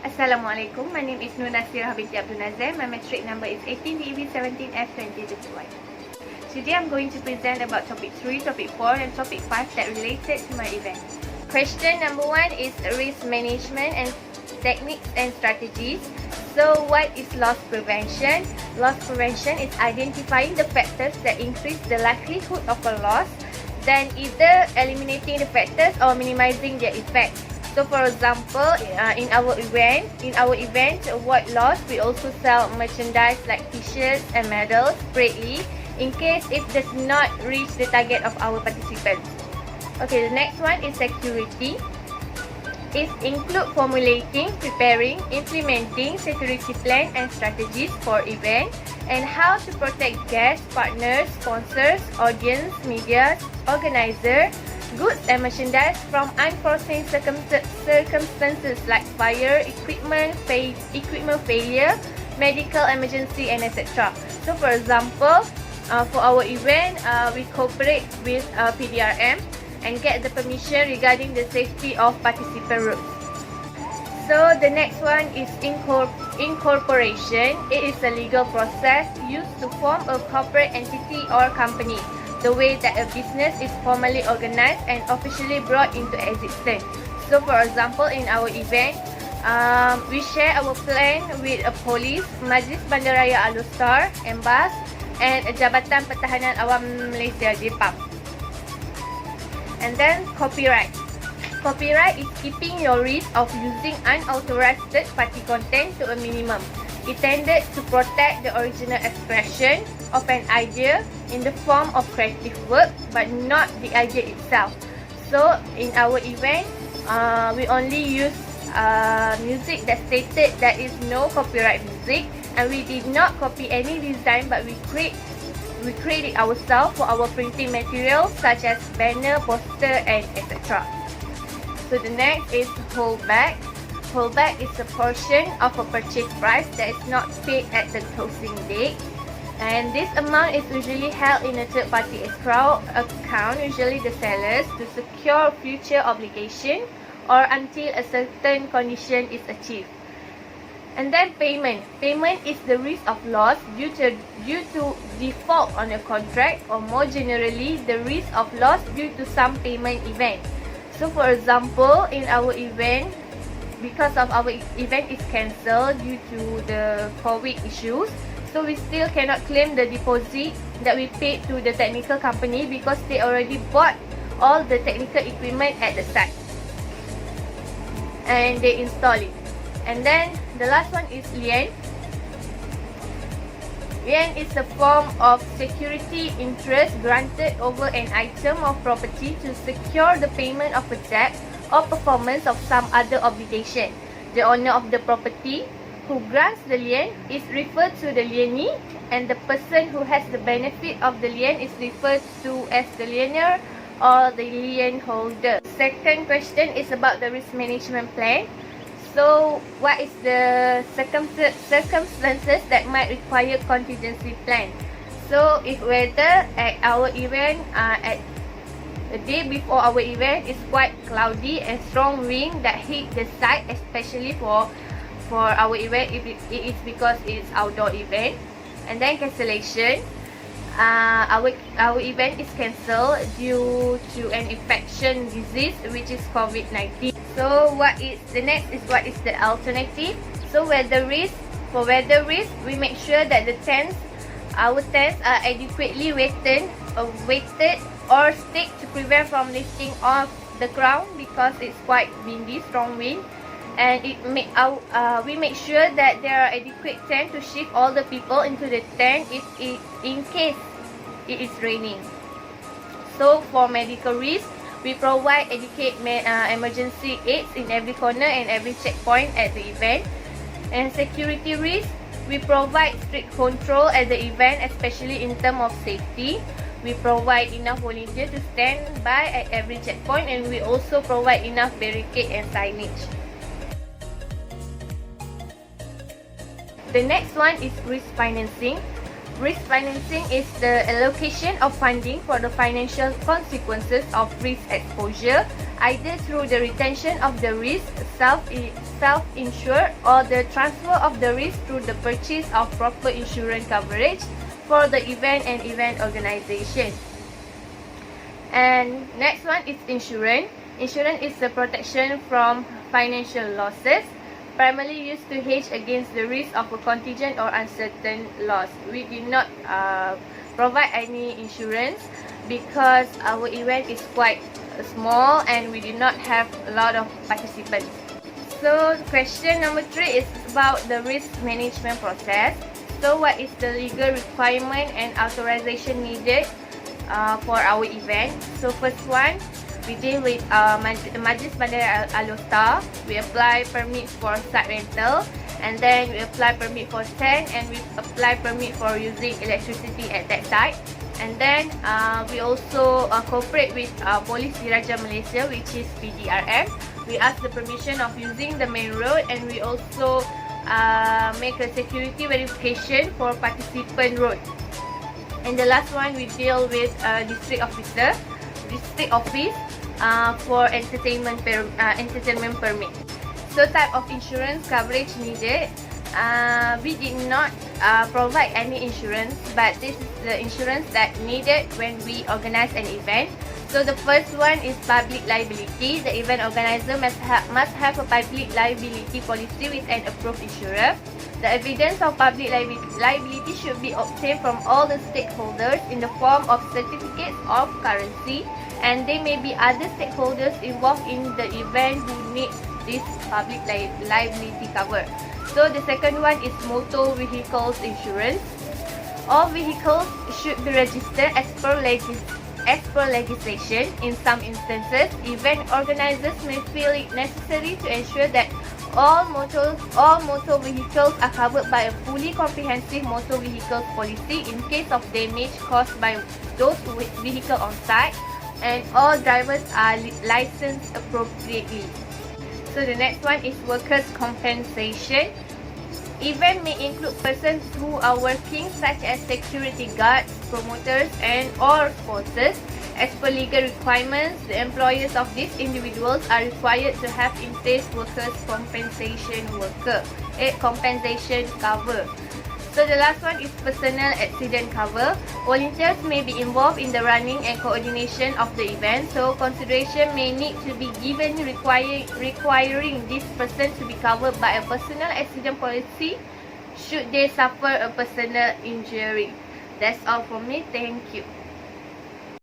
Assalamualaikum. My name is Nur Nasirah binti Abdul Nazir. My matric number is 18DV17F2021. Today I'm going to present about topic 3, topic 4 and topic 5 that related to my event. Question number 1 is risk management and techniques and strategies. So what is loss prevention? Loss prevention is identifying the factors that increase the likelihood of a loss, then either eliminating the factors or minimizing their effects. So for example, in our event, avoid loss, we also sell merchandise like t-shirts and medals separately in case it does not reach the target of our participants. Okay, the next one is security. It includes formulating, preparing, implementing security plan and strategies for event, and how to protect guests, partners, sponsors, audience, media, organizer, goods and merchandise from unforeseen circumstances like fire, equipment failure, medical emergency and etc. So for example, for our event, we cooperate with PDRM and get the permission regarding the safety of participant routes. So the next one is incorporation. It is a legal process used to form a corporate entity or company. The way that a business is formally organized and officially brought into existence. So for example, in our event, we share our plan with a police, Majlis Bandaraya Alor, Embas and Jabatan Pertahanan Awam Malaysia, JPAM. And then copyright. Copyright is keeping your risk of using unauthorized third-party content to a minimum. Intended to protect the original expression of an idea in the form of creative work, but not the idea itself. So in our event, we only use music that stated there is no copyright music, and we did not copy any design, but we create it ourselves for our printing materials such as banner, poster and etc. So the next is holdback. Holdback is a portion of a purchase price that is not paid at the closing date, and this amount is usually held in a third-party escrow account, usually the sellers, to secure future obligation or until a certain condition is achieved. And then payment. Payment is the risk of loss due to default on a contract, or more generally, the risk of loss due to some payment event. So for example, in our event, because of our event is cancelled due to the COVID issues, so we still cannot claim the deposit that we paid to the technical company because they already bought all the technical equipment at the site and they install it. And then the last one is lien. Lien is a form of security interest granted over an item of property to secure the payment of a debt or performance of some other obligation. The owner of the property who grants the lien is referred to the lienee, and the person who has the benefit of the lien is referred to as the liener or the lien holder. Second question is about the risk management plan. So what is the circumstances that might require contingency plan? So if whether at our event at the day before our event is quite cloudy and strong wind that hit the site, especially for our event, it is because it's outdoor event. And then cancellation. Our event is cancelled due to an infection disease, which is COVID-19. So what is the alternative? So weather risk. For weather risk, we make sure that our tents are adequately weighted or stick to prevent from lifting off the ground because it's quite windy, strong wind, and we make sure that there are adequate tent to shift all the people into the tent in case it is raining. So for medical risk, we provide adequate emergency aids in every corner and every checkpoint at the event. And security risk, we provide strict control at the event, especially in terms of safety. We provide enough volunteers to stand by at every checkpoint, and we also provide enough barricade and signage. The next one is risk financing. Risk financing is the allocation of funding for the financial consequences of risk exposure either through the retention of the risk, self-insured, or the transfer of the risk through the purchase of proper insurance coverage for the event and event organization. And next one is insurance. Insurance is the protection from financial losses, primarily used to hedge against the risk of a contingent or uncertain loss. We did not provide any insurance because our event is quite small and we did not have a lot of participants. So question number 3 is about the risk management process. So what is the legal requirement and authorization needed for our event? So first one, we deal with Majlis Bandar Alor. We apply permit for site rental, and then we apply permit for tent, and we apply permit for using electricity at that site. And then we also cooperate with Polis Diraja Malaysia, which is PDRM. We ask the permission of using the main road, and we also make a security verification for participant road. And the last one, we deal with district office for entertainment permit. So type of insurance coverage needed. We did not provide any insurance, but this is the insurance that needed when we organize an event. So the first one is public liability. The event organizer must have a public liability policy with an approved insurer. The evidence of public liability should be obtained from all the stakeholders in the form of certificates of currency, and there may be other stakeholders involved in the event who need this public liability cover. So the second one is motor vehicles insurance. All vehicles should be registered as per legislation. In some instances, event organizers may feel it necessary to ensure that all motor vehicles are covered by a fully comprehensive motor vehicles policy in case of damage caused by those vehicles on site, and all drivers are licensed appropriately. So the next one is workers' compensation. Event may include persons who are working, such as security guards, promoters, and or sponsors. As per legal requirements, the employers of these individuals are required to have in place workers' compensation cover. So the last one is personal accident cover. Volunteers may be involved in the running and coordination of the event, so consideration may need to be given requiring this person to be covered by a personal accident policy should they suffer a personal injury. That's all from me. Thank you.